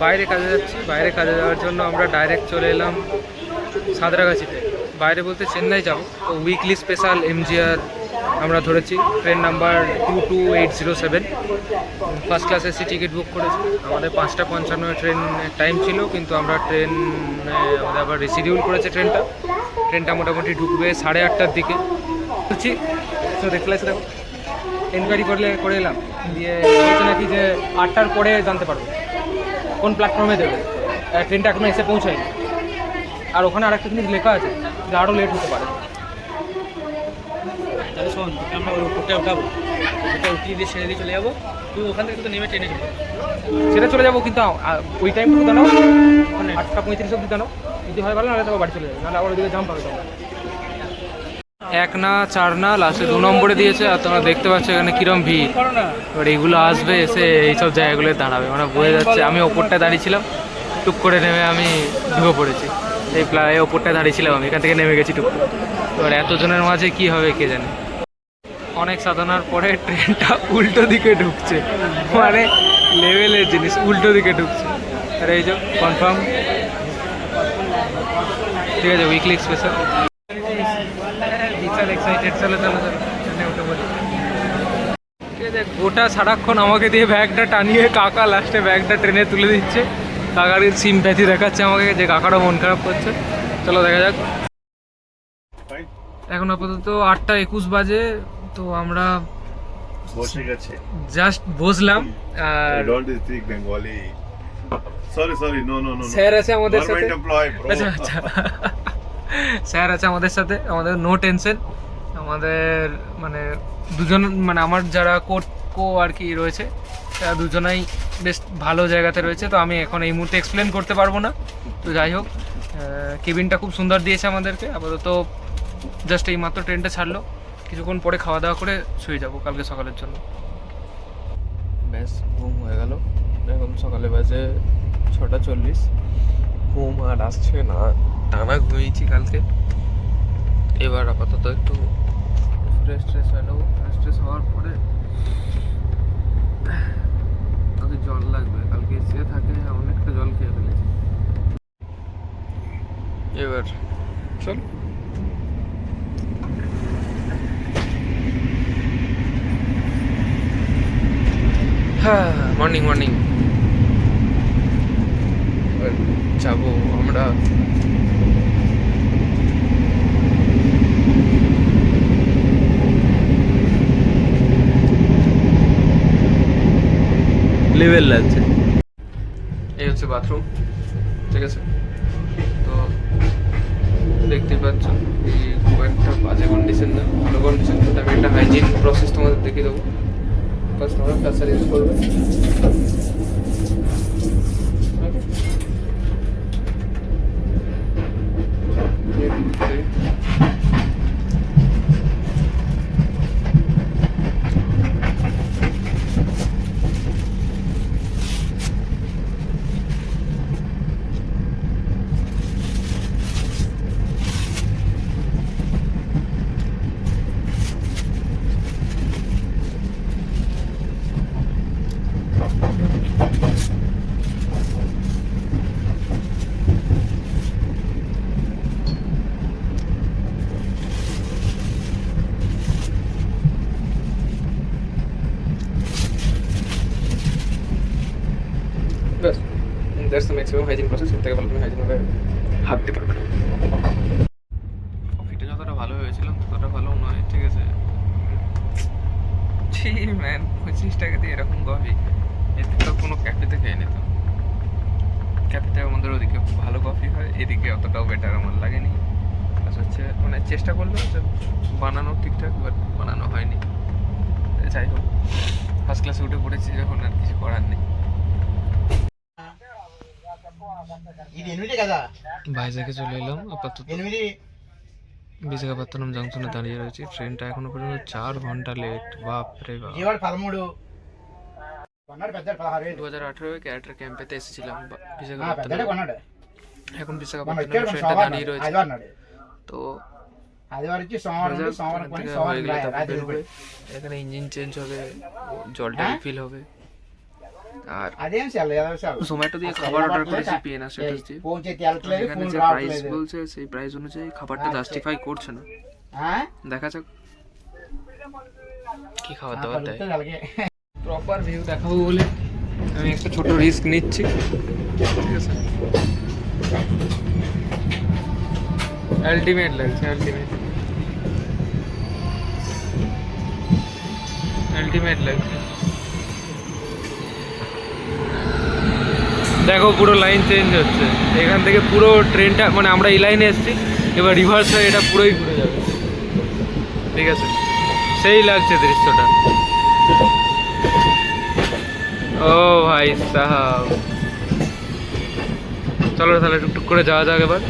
বাইরে কাজে যাচ্ছি, বাইরে কাজে যাওয়ার জন্য আমরা ডাইরেক্ট চলে এলাম সাঁতরাগাছিতে। বাইরে বলতে চেন্নাই যাব, তো উইকলি স্পেশাল এমজিআর আমরা ধরেছি, train number 22807। First class AC ticket book করেছি। আমাদের 5:55 ট্রেন টাইম ছিল, কিন্তু আমরা আমাদের আবার রিশিডিউল করেছে ট্রেনটা মোটামুটি ঢুকবে 8:30টার দিকে। বলছি তো দেখলে দেখো, এনকোয়ারি করে এলাম, দিয়ে বলছে নাকি যে 8টার পরে জানতে পারবো কোন প্ল্যাটফর্মে দেবে। ট্রেনটা এখনো এসে পৌঁছায়নি। আর ওখানে আরেকটা জিনিস লেখা আছে যে আরও লেট হতে পারে। তাহলে শোন, তোকে আমরা ওই উপরটা উঠাবো, ওটা উঠিয়ে দিয়ে ছেড়ে দিয়ে চলে যাবো। তুই ওখান থেকে তো নেমে ট্রেনে চলে যাবো। সেটা চলে যাবো, কিন্তু ওই টাইমটা জানাও, ওখানে 8:35 অব্দি জানাও। যদি হয় ভালো, নাহলে তো বাড়ি চলে যাবে, নাহলে আবার ওইদিকে জাম পাবে তোমরা। 1 না 4 না, লাস্টে 2 নম্বরে দিয়েছে। আর তোমরা দেখতে পাচ্ছ এখানে কিরম ভিড়। এবার এইগুলো আসবে, এসে এইসব জায়গাগুলোয় দাঁড়াবে, মানে বোঝা যাচ্ছে। আমি ওপরটায় দাঁড়িয়েছিলাম, টুক করে নেমে আমি ঢুকে পড়েছি। এই ওপরটায় দাঁড়িয়েছিলাম, আমি এখান থেকে নেমে গেছি টুক করে। এবার এতজনের মাঝে কি হবে কে জানে। অনেক সাধনার পরে ট্রেনটা উল্টো দিকে ঢুকছে, মানে লেভেলের জিনিস, উল্টো দিকে ঢুকছে। আর এই যে কনফার্ম, ঠিক আছে, উইকলি স্পেশাল। বিশাল এক্সাইটেড, চলো চলো চলো ট্রেনে উঠে পড়ি। ঠিক আছে, গোটা সারাক্ষণ আমাকে দিয়ে ব্যাগটা টানিয়ে কাকা লাস্টে ব্যাগটা ট্রেনে তুলে দিচ্ছে। কাকার সিম্প্যাথি দেখাচ্ছে আমাকে, যে কাকারও মন খারাপ করছে। চলো দেখা যাক। এখন আপাতত 8:21 বাজে, তো আমরা বসে গেছে, জাস্ট বসলাম। আর don't speak Bengali, sorry no sir আছে আমাদের সাথে। আচ্ছা আচ্ছা স্যার আছে আমাদের সাথে, আমাদের নো টেনশন। আমাদের মানে দুজন, মানে আমার যারা কো আর কি রয়েছে, তারা দুজনাই বেশ ভালো জায়গাতে রয়েছে। তো আমি এখন এই মুহূর্তে এক্সপ্লেন করতে পারবো না। তো যাই হোক, কেবিনটা খুব সুন্দর দিয়েছে আমাদেরকে। আপাতত জাস্ট এই মাত্র ট্রেনটা ছাড়লো, কিছুক্ষণ পরে খাওয়া দাওয়া করে শুয়ে যাবো কালকে সকালের জন্য। ব্যাস ঘুম হয়ে গেল। এখন সকালে বাজে 6:40। ঘুম আর আসছে না, টানা ঘুমিয়েছি কালকে। এবার আপাতত একটু ফ্রেশ হয়ে নেবো। ফ্রেশ হওয়ার পরে তাদের জল লাগবে, কালকে এসে থাকে অনেকটা জল খেয়ে ফেলেছি। এবার চল। হ্যাঁ, মর্নিং যাবো আমরা লেভেল লাগছে। এই হচ্ছে বাথরুম, ঠিক আছে। তো দেখতেই পাচ্ছ, এই খুব একটা বাজে কন্ডিশন না, ভালো কন্ডিশন। কিন্তু আমি একটা হাইজিন প্রসেস তোমাদের দেখিয়ে দেবো। ফার্স্ট আমরা ফ্লাশার ইউজ করবো। ব্যাস, that's the maximum hygiene process. এর থেকে ভালো তুমি হাইজিনভাবে হাত দিতে পারবে না। কফিটা যতটা ভালো হয়েছিল ততটা ভালো নয়, ঠিক আছে। ছি ম্যান, 25 টাকা দিয়ে এরকম কফি এতে তো কোনো ক্যাফেতে খেয়ে নিত। ক্যাফেতে আমাদের ওদিকে খুব ভালো কফি হয়, এদিকে অতটাও বেটার আমার লাগেনি। প্লাস হচ্ছে মানে চেষ্টা করলো যে বানানো ঠিকঠাক, বাট বানানো হয়নি। যাই হোক, ফার্স্ট ক্লাসে উঠে পড়েছি যখন, আর কিছু করার নেই। ভাইজাগে চলে এলাম আপাতত। বিশাখাপত্তনম জংশনে দাঁড়িয়ে রয়েছি। ট্রেনটা এখনো পর্যন্ত 4 ঘন্টা লেট। বাপরে বাপ। 2018 ক্যারেক্টার ক্যাম্পেতে এসেছিলাম বিশাখাপত্তনম। এখন বিশাখাপত্তনম ট্রেনটা দাঁড়িয়ে রয়েছে। তো এখানে ইঞ্জিন চেঞ্জ হবে, জলটা রিফিল হবে। আর అదేం చాలు ఎవరు చాలు জোম্যাটো দিয়ে খাবার অর্ডার করেছি পিএনআর স্ট্যাটাস দিয়ে। ఫోన్ చేతి వెళ్ళట్లేదు এখানে ఫోన్ যে প্রাইস రావట్లేదు বলছে সেই প্রাইস অনুযায়ী খাবারটা জাস্টিফাই করছে না। দেখা যাক কি খাবার দাবার দেয়। అలాగే প্রপার ভিউ দেখাবো বলে আমি একটা ছোট রিস্ক নিচ্ছি, ঠিক আছে। আলটিমেট লাগছে, আলটিমেট লাগছে। দেখো পুরো লাইন চেঞ্জ হচ্ছে, এখান থেকে পুরো ট্রেনটা মানে আমরা এই লাইনে এসেছি, এবার রিভার্স হয়ে এটা পুরোই ঘুরে যাবে, ঠিক আছে। সেই লাগছে দৃশ্যটা। ও ভাই সাহাব, চলো তাহলে টুকটুক করে যাওয়া যাক এবার।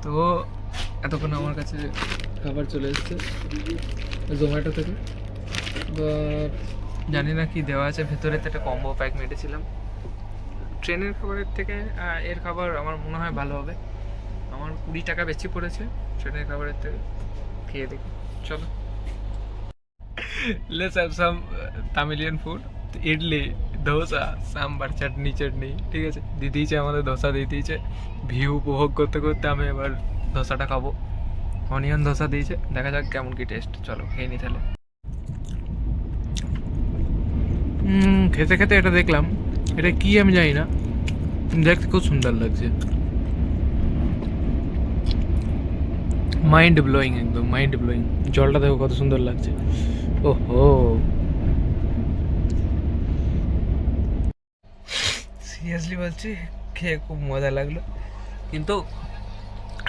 তো এতক্ষণ আমার কাছে খাবার চলে এসেছে জোম্যাটো থেকে, জানি না কি দেওয়া আছে ভেতরে। তো একটা কম্বো প্যাক মেটেছিলাম। ট্রেনের খাবারের থেকে এর খাবার আমার মনে হয় ভালো হবে। আমার 20 টাকা বেশি পড়েছে ট্রেনের খাবারের থেকে। খেয়ে দেখি, চলো। Let's have some Tamilian food. Idli, dosa, sambar, chutney, ঠিক আছে। দিয়ে দিয়েছে আমাদের ধোসা, দিয়ে দিয়েছে। ভিউ উপভোগ করতে করতে আমি এবার ধোসাটা খাবো। অনিয়ন ধোসা দিয়েছে, দেখা যাক কেমন কি টেস্ট। চলো খেয়ে নি তাহলে। খেতে খেতে এটা দেখলাম, এটা কি আমি জানি না, দেখতে খুব সুন্দর লাগছে। মাইন্ড ব্লোয়িং, একদম মাইন্ড ব্লোয়িং। জলটা দেখো কত সুন্দর লাগছে। ওহো, সিরিয়াসলি বলছি খেয়ে খুব মজা লাগলো, কিন্তু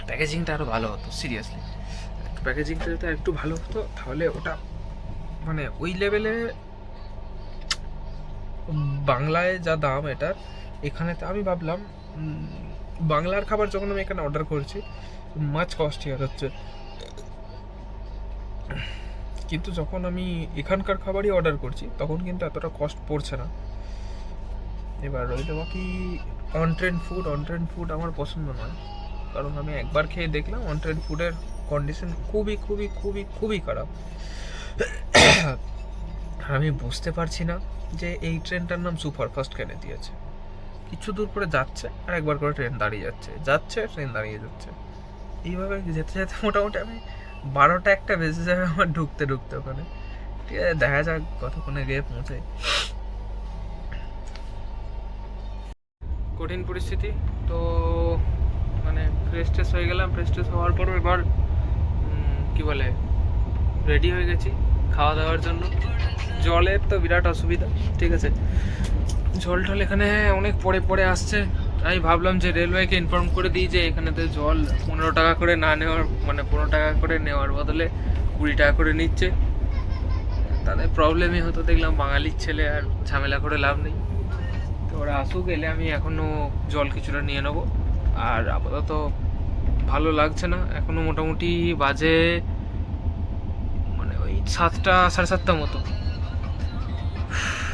প্যাকেজিংটা আরও ভালো হতো। সিরিয়াসলি প্যাকেজিংটা যদি একটু ভালো হতো তাহলে ওটা মানে ওই লেভেলে। বাংলায় যা দাম এটার, এখানে তো আমি ভাবলাম বাংলার খাবার যখন আমি এখানে অর্ডার করছি মাছ কস্টিয়ার হচ্ছে, কিন্তু যখন আমি এখানকার খাবারই অর্ডার করছি তখন কিন্তু এতটা কস্ট পড়ছে না। এবার রইল বাকি অন ট্রেন ফুড আমার পছন্দ নয়, কারণ আমি একবার খেয়ে দেখলাম অন ট্রেন ফুডের কন্ডিশন খুবই খুবই খুবই খুবই খারাপ। আমি বুঝতে পারছি না যে এই ট্রেনটার নাম সুপারফাস্ট কেন দিয়েছে। কিছু দূর করে যাচ্ছে আর একবার করে ট্রেন দাঁড়িয়ে যাচ্ছে ট্রেন দাঁড়িয়ে যাচ্ছে। এইভাবে যেতে যেতে মোটামুটি আমি 12টা-1টা বেজে যাবে আমার ঢুকতে ওখানে। ঠিক আছে, দেখা যাক কতক্ষণে গিয়ে পৌঁছে। কঠিন পরিস্থিতি তো, মানে ফ্রেশ ট্রেশ হয়ে গেলাম। ফ্রেশ ট্রেশ হওয়ার পরও এবার কি বলে রেডি হয়ে গেছি খাওয়া দাওয়ার জন্য। জলের তো বিরাট অসুবিধা, ঠিক আছে। জল টল এখানে অনেক পরে আসছে। আমি ভাবলাম যে রেলওয়েকে ইনফর্ম করে দিই যে এখানেতে জল 15 টাকা করে না নেওয়ার, মানে 15 টাকা করে নেওয়ার বদলে 20 টাকা করে নিচ্ছে। তাদের প্রবলেমই হতো, দেখলাম বাঙালির ছেলে আর ঝামেলা করে লাভ নেই। তো ওরা আসুক, এলে আমি এখনও জল কিছুটা নিয়ে নেবো। আর আপাতত ভালো লাগছে না, এখনও মোটামুটি বাজে মানে ওই 7টা 7:30 মতো,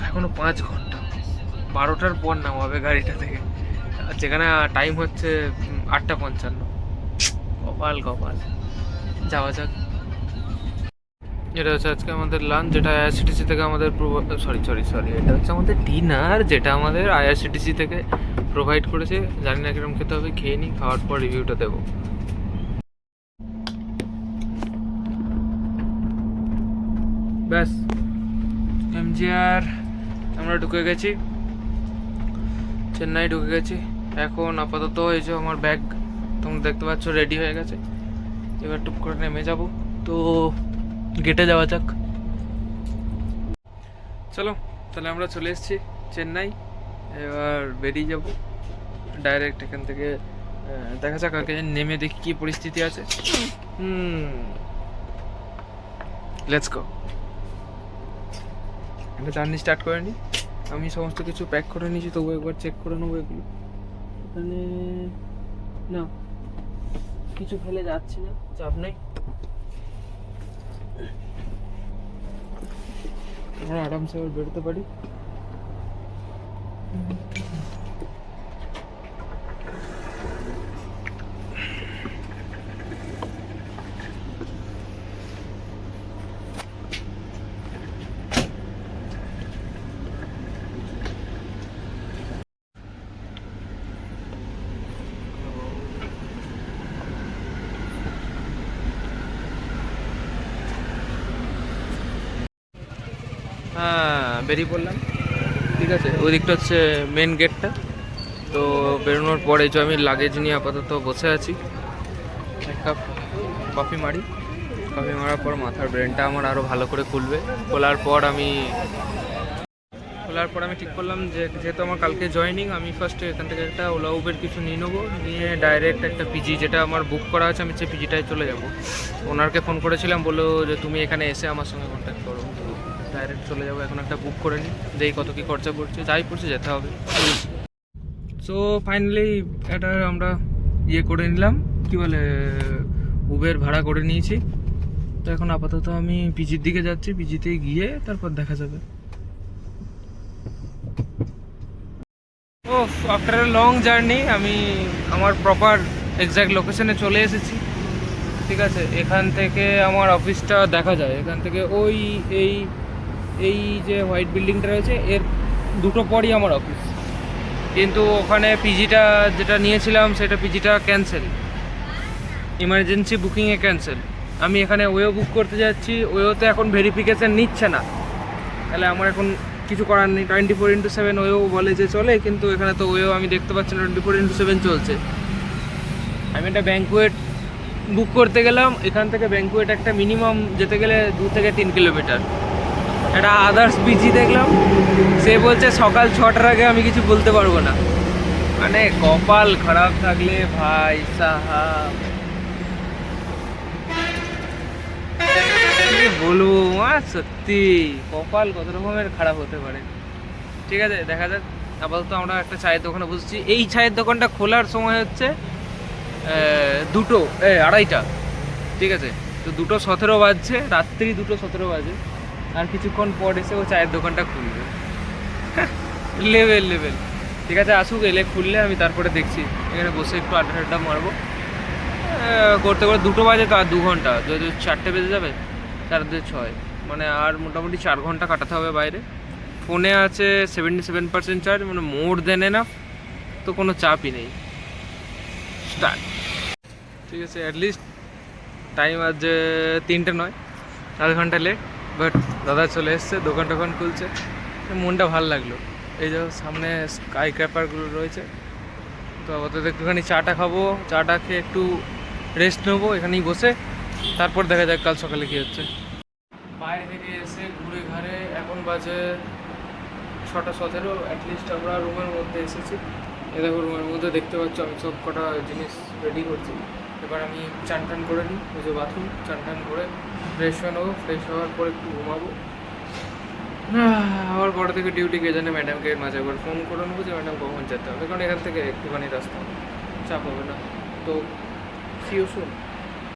এখনো 5 ঘন্টা। 12টার পর নামাবে গাড়িটা থেকে, যেখানে টাইম হচ্ছে 8:55। কপাল। যাওয়া যাক। এটা হচ্ছে আজকে আমাদের লাঞ্চ, যেটা আইআরসিটিসি থেকে আমাদের সরি এটা হচ্ছে আমাদের ডিনার, যেটা আমাদের আইআরসিটিসি থেকে প্রোভাইড করেছে। জানি না কিরকম খেতে হবে, খেয়ে নিই, খাওয়ার পর রিভিউটা দেবো। ব্যাস, এমজিআর আমরা ঢুকে গেছি, চেন্নাই ঢুকে গেছি। এখন আপাতত এই যে আমার ব্যাগ তোমরা দেখতে পাচ্ছ রেডি হয়ে গেছে। এবার টুক করে নেমে যাব, তো গেটে যাওয়া যাক। চলো তাহলে আমরা চলে এসেছি চেন্নাই, এবার বেরিয়ে যাব ডাইরেক্ট এখান থেকে। দেখা যাক আগে নেমে দেখি কি পরিস্থিতি আছে। Let's go. একটা জার্নি স্টার্ট করে নিই। আমি সমস্ত কিছু প্যাক করে নিয়েছি, তবু একবার চেক করে নেবো এগুলো। এখানে না কিছু ফেলে যাচ্ছি না, চাপ নেই। আমরা আরামসে এবার বেরোতে পারি। হ্যাঁ বেরিয়ে পড়লাম, ঠিক আছে। ওই দিকটা হচ্ছে মেন গেটটা। তো বেরোনোর পরে যে আমি লাগেজ নিয়ে আপাতত বসে আছি, এক কাপ কফি মারি। কফি মারার পর মাথার ব্রেনটা আমার আরও ভালো করে খুলবে। খোলার পর আমি ঠিক করলাম যে যেহেতু আমার কালকে জয়েনিং, আমি ফার্স্টে এখান থেকে একটা ওলা উবের কিছু নিয়ে নেবো, নিয়ে ডাইরেক্ট একটা পিজি যেটা আমার বুক করা আছে আমি সেই পিজিটায় চলে যাব। ওনারকে ফোন করেছিলাম, বললো যে তুমি এখানে এসে আমার সঙ্গে কন্ট্যাক্ট করো, ডাইরেক্ট চলে যাবো। এখন একটা বুক করে নিই, যেই কত কী খরচা পড়ছে, যাই পড়ছে যেতে হবে। সো ফাইনালি এটা আমরা ইয়ে করে নিলাম, কি বলে, উবের ভাড়া করে নিয়েছি। তো এখন আপাতত আমি পিজির দিকে যাচ্ছি, পিজিতে গিয়ে তারপর দেখা যাবে। ও আফটার এ লং জার্নি আমি আমার প্রপার এক্স্যাক্ট লোকেশনে চলে এসেছি, ঠিক আছে। এখান থেকে আমার অফিসটা দেখা যায়, এখান থেকে ওই এই যে হোয়াইট বিল্ডিংটা রয়েছে এর দুটো পরই আমার অফিস। কিন্তু ওখানে পিজিটা যেটা নিয়েছিলাম সেটা পিজিটা ক্যান্সেল, ইমার্জেন্সি বুকিংয়ে ক্যান্সেল। আমি এখানে ওয়েও বুক করতে যাচ্ছি, ওয়েওতে এখন ভেরিফিকেশান নিচ্ছে না। তাহলে আমার এখন কিছু করার নেই, 24/7 ওয়েও বলে যে চলে, কিন্তু এখানে তো ওয়েও আমি দেখতে পাচ্ছি না 24/7 চলছে। আমি একটা ব্যাঙ্কুয়েট বুক করতে গেলাম, এখান থেকে ব্যাঙ্কুয়েট একটা মিনিমাম যেতে গেলে 2 থেকে 3 কিলোমিটার। একটা আদার্স পিজি দেখলাম, সে বলছে সকাল 6টার আগে আমি কিছু বলতে পারবো না। মানে কপাল খারাপ থাকলে ভাই সাহাব কি বলবো, সত্যি কপাল কত রকমের খারাপ হতে পারে। ঠিক আছে, দেখা যাক। আপাতত আমরা একটা চায়ের দোকানে বসছি। এই চায়ের দোকানটা খোলার সময় হচ্ছে 2:30, ঠিক আছে। তো 2:17 বাজছে, রাত্রি 2:17 বাজে। আর কিছুক্ষণ পর এসে ও চায়ের দোকানটা খুলবে। লেভেল। ঠিক আছে, আসুক, এলে খুললে আমি তারপরে দেখছি, এখানে বসে একটু আড্ডা মারবো। করতে 2টো বাজে, তো আর 2 ঘন্টা, যদি 4টে বেজে যাবে 4-6, মানে আর মোটামুটি 4 ঘন্টা কাটাতে হবে বাইরে। ফোনে আছে 77% চার্জ, মানে মোর দেন এনাফ, তো কোনো চাপই নেই। স্টার্ট। ঠিক আছে, অ্যাটলিস্ট টাইম আজ 3টে নয়, 4 ঘন্টা লেট, বাট দাদা চলে এসছে, দোকান টোকান খুলছে, মনটা ভালো লাগলো। এই যে সামনে স্কাই ক্র্যাপারগুলো রয়েছে। তো আপাতত একটুখানি চাটা খাবো, চাটা খেয়ে একটু রেস্ট নেবো এখানেই বসে, তারপর দেখা যাক কাল সকালে কী হচ্ছে। বাইরে থেকে এসে ঘুরে ঘাড়ে এখন বাজে 6:17, অ্যাটলিস্ট আমরা রুমের মধ্যে এসেছি। এ দেখো রুমের মধ্যে দেখতে পাচ্ছ আমি সব কটা জিনিস রেডি করছি। এবার আমি চান টান করে নিই, ওই যে বাথরুম, চান টান করে ফ্রেশ হয়ে নেবো। ফ্রেশ হওয়ার পরে একটু ঘুমাবো। আবার পরে থেকে ডিউটি কে জানে, ম্যাডামকে মাঝে একবার ফোন করে নেবো যে ম্যাডাম কখন যেতে হবে, কারণ এখান থেকে একটুখানি রাস্তা, চাপ হবে না। তো সি ইউ সুন।